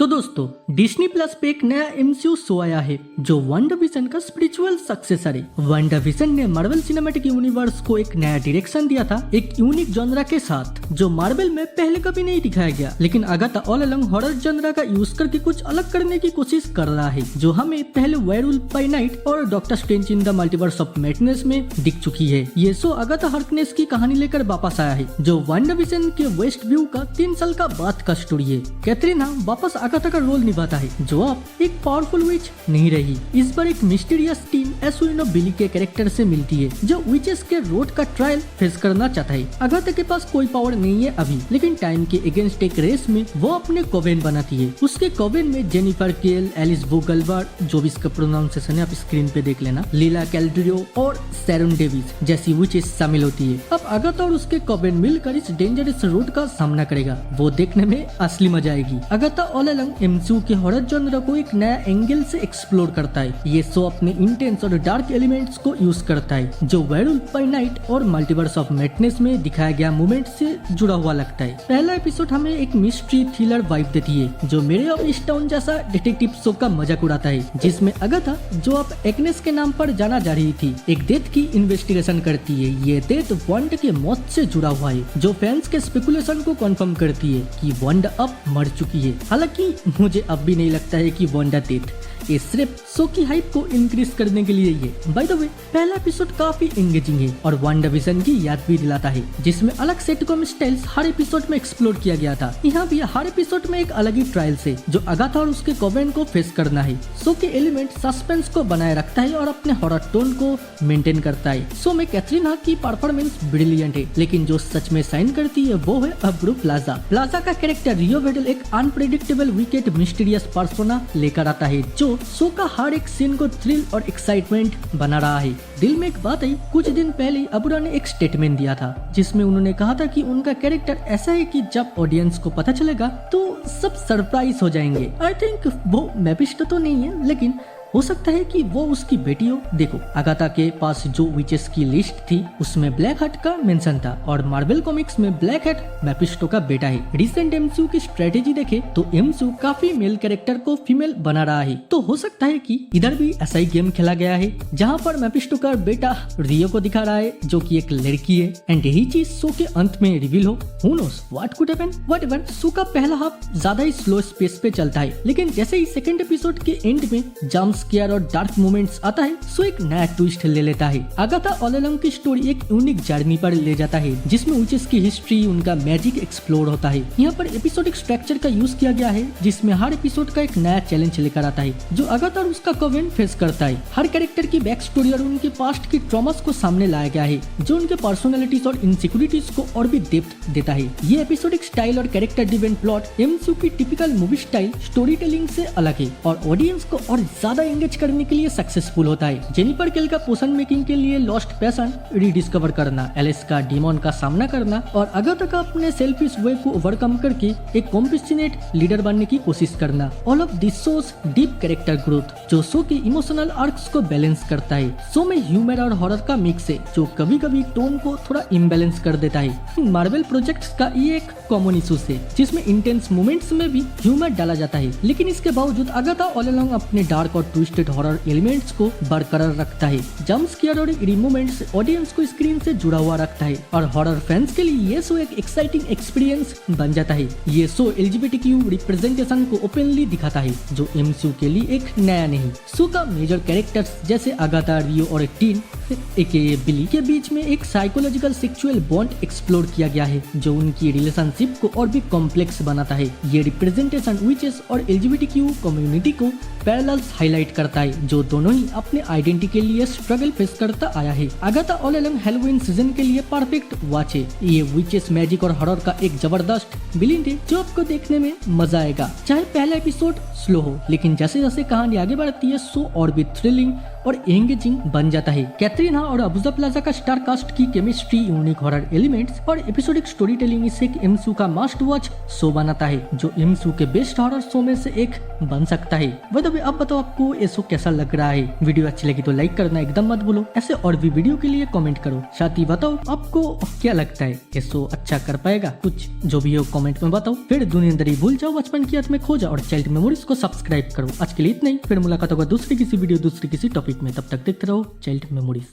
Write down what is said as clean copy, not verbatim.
तो दोस्तों Disney plus पे एक नया एमसीयू शो आया है जो WandaVision का स्पिरिचुअल सक्सेसर है। WandaVision ने मार्वल सिनेमैटिक यूनिवर्स को एक नया डायरेक्शन दिया था, एक यूनिक जॉनरा के साथ जो मार्वल में पहले कभी नहीं दिखाया गया। लेकिन Agatha all along horror genre का यूज करके कुछ अलग करने की कोशिश कर रहा है, जो हमें पहले वेयरवुल्फ बाय नाइट और doctor strange in the multiverse of madness में दिख चुकी है। ये शो अगाथा हार्कनेस की कहानी लेकर वापस आया है, जो WandaVision के वेस्ट व्यू का 3 साल का बाद का स्टोरी है। कैथरीना वापस अगाथा का रोल निभाता है, जो अब एक पावरफुल विच नहीं रही। इस बार एक मिस्टीरियस टीम एसुइनो बिली के कैरेक्टर से मिलती है, जो विचेस के रोड का ट्रायल फेस करना चाहता है। अगाथा के पास कोई पावर नहीं है अभी, लेकिन टाइम के अगेंस्ट एक रेस में वो अपने कोवेन बनाती है। उसके कोवेन में जेनिफर केल, एलिस वोगलवार्ड, जो भी इसका प्रोनाउंसिएशन है आप स्क्रीन पे देख लेना, लीला कैल्ड्रियो और सैरन डेविस जैसी विचेस शामिल होती है। अब अगाथा और उसके कोवेन मिलकर इस डेंजरस रोड का सामना करेगा, वो देखने में असली मजा आएगी। अगाथा ऑल अलोंग एमसीयू के हॉरर जॉनरा को एक नया एंगल से एक्सप्लोर करता है। ये शो अपने इंटेंस और डार्क एलिमेंट्स को यूज करता है, जो वेयरवुल्फ बाय नाइट और मल्टीवर्स ऑफ मैडनेस में दिखाया गया मोमेंट से जुड़ा हुआ लगता है। पहला एपिसोड हमें एक मिस्ट्री थ्रिलर वाइब देती है, जो मेरे ऑफ ईस्टटाउन जैसा डिटेक्टिव शो का मजाक उड़ाता है, जिसमें अगाथा, जो अब एग्नेस के नाम पर जाना जा रही थी, एक डेथ की इन्वेस्टिगेशन करती है। ये डेथ वांडा के मौत से जुड़ा हुआ है, जो फैंस के स्पेकुलेशन को कंफर्म करती है कि वांडा अब मर चुकी है। हालांकि मुझे अब भी नहीं लगता है कि वांडा डेथ, ये सिर्फ शो की हाइप को इंक्रीज करने के लिए है। बाय द वे पहला एपिसोड काफी एंगेजिंग है और WandaVision की याद भी दिलाता है, जिसमें अलग सिटकॉम स्टाइल्स हर एपिसोड में एक्सप्लोर किया गया था। यहाँ भी हर एपिसोड में एक अलग ही ट्रायल से जो अगाथा और उसके कोवेन को फेस करना है। शो के एलिमेंट सस्पेंस को बनाए रखता है और अपने हॉरर टोन को मेंटेन करता है। शो में कैथरीना की परफॉर्मेंस ब्रिलियंट है, लेकिन जो सच में साइन करती है वो है अब्रू प्लाजा। प्लाजा का कैरेक्टर रियो वेडल एक अनप्रेडिक्टेबल विकेट मिस्टीरियस पर्सोना लेकर आता है, जो शो का हर एक सीन को थ्रिल और एक्साइटमेंट बना रहा है। दिल में एक बात है, कुछ दिन पहले अबुरा ने एक स्टेटमेंट दिया था, जिसमें उन्होंने कहा था कि उनका कैरेक्टर ऐसा है कि जब ऑडियंस को पता चलेगा तो सब सरप्राइज हो जाएंगे। आई थिंक वो मेफिस्टो तो नहीं है, लेकिन हो सकता है कि वो उसकी बेटी हो। देखो, अगाथा के पास जो विचेस की लिस्ट थी उसमें ब्लैक हट का मेंशन था, और मार्वल कॉमिक्स में ब्लैक हट मेफिस्टो का बेटा है। रिसेंट एमसीयू की स्ट्रेटेजी देखे तो एमसीयू काफी मेल कैरेक्टर को फीमेल बना रहा है, तो हो सकता है कि इधर भी ऐसा ही गेम खेला गया है, जहाँ पर मेफिस्टो का बेटा रियो को दिखा रहा है, जो कि एक लड़की है, एंड यही चीज शो के अंत में रिवील हो। Who knows what could happen? Whatever, show का पहला हाफ ज्यादा ही स्लो स्पेस पे चलता है, लेकिन जैसे ही सेकंड एपिसोड के एंड में जंप स्केयर और डार्क मोमेंट्स आता है, सो एक नया ट्विस्ट ले लेता है। अगाथा ऑल अलोंग की स्टोरी एक यूनिक जर्नी पर ले जाता है, जिसमें विचेस की हिस्ट्री, उनका मैजिक एक्सप्लोर होता है। यहाँ पर एपिसोडिक स्ट्रक्चर का यूज किया गया है, जिसमें हर एपिसोड का एक नया चैलेंज लेकर आता है, जो अगाथा और उसका कोवेन फेस करता है। हर कैरेक्टर की बैक स्टोरी और उनके पास्ट की ट्रॉमास को सामने लाया गया है, जो उनके पर्सनालिटीज और इनसिक्योरिटीज को और भी डेप्थ देता है। ये एपिसोडिक स्टाइल और कैरेक्टर ड्रिवन प्लॉट एमसीयू की typical movie style story telling से अलग है, और ऑडियंस को और ज्यादा एंगेज करने के लिए सक्सेसफुल होता है। जेनिफर केल का पोशन मेकिंग के लिए लॉस्ट पैशन रीडिस्कवर करना, एलिस का डीमन का सामना करना, और अगाथा का अपने सेल्फिश वे को ओवरकम करके एक कॉम्पेशनेट लीडर बनने की कोशिश करना। All of this shows deep character growth, जो शो की इमोशनल आर्क्स को बैलेंस करता है। शो में ह्यूमर और हॉरर का मिक्स है, जो कभी कभी टोन को थोड़ा इम्बैलेंस कर देता है। मार्वल प्रोजेक्ट्स का ये एक कॉमन इशू है, जिसमें इंटेंस मोमेंट्स में भी ह्यूमर डाला जाता है, लेकिन इसके बावजूद अगाथा ऑल अलोंग अपने डार्क और ट्विस्टेड हॉरर एलिमेंट्स को बरकरार रखता है। जंप स्केयर और री मोमेंट्स ऑडियंस को स्क्रीन से जुड़ा हुआ रखता है, और हॉरर फैंस के लिए ये शो एक एक्साइटिंग एक्सपीरियंस बन जाता है। ये शो LGBTQ रिप्रेजेंटेशन को ओपनली दिखाता है, जो एमसीयू के लिए एक नया नहीं। शो का मेजर कैरेक्टर्स जैसे अगाथा, रियो और टीन AKA बिली के बीच में एक साइकोलॉजिकल सेक्सुअल बॉन्ड एक्सप्लोर किया गया है, जो उनकी रिलेशनशिप को और भी कॉम्प्लेक्स बनाता है। ये रिप्रेजेंटेशन विचेस और LGBTQ कम्युनिटी को पैरेलल्स हाईलाइट करता है, जो दोनों ही अपने आइडेंटिटी के लिए स्ट्रगल फेस करता आया है। Agatha all along Halloween season के लिए परफेक्ट वॉच है। ये विचेस, मैजिक और हॉरर का एक जबरदस्त ब्लेंड है, जो आपको देखने में मजा आएगा। चाहे पहला एपिसोड स्लो हो, लेकिन जैसे जैसे कहानी आगे बढ़ती है, शो और भी थ्रिलिंग और एंगेजिंग बन जाता है। कैटरीना और अबूजा प्लाजा का स्टार कास्ट की केमिस्ट्री, यूनिक हॉरर एलिमेंट्स और एपिसोडिक स्टोरी टेलिंग इसे एक एमसीयू का मस्ट वॉच शो बनाता है, जो एमसीयू के बेस्ट हॉरर शो में से एक बन सकता है। वैसे अब बताओ आपको ये शो कैसा लग रहा है। वीडियो अच्छी लगी तो लाइक करना एकदम मत भूलो। ऐसे और भी वीडियो के लिए कमेंट करो। साथ ही बताओ आपको क्या लगता है, ये शो अच्छा कर पाएगा? कुछ जो भी हो कमेंट में बताओ। फिर दुनियादारी भूल जाओ, बचपन की याद में खो जाओ और चाइल्ड मेमोरीज को सब्सक्राइब करो। आज के लिए इतना ही, फिर मुलाकात होगा दूसरी किसी वीडियो, दूसरी किसी टॉपिक में। तब तक देखते रहो चाइल्ड मेमोरीज।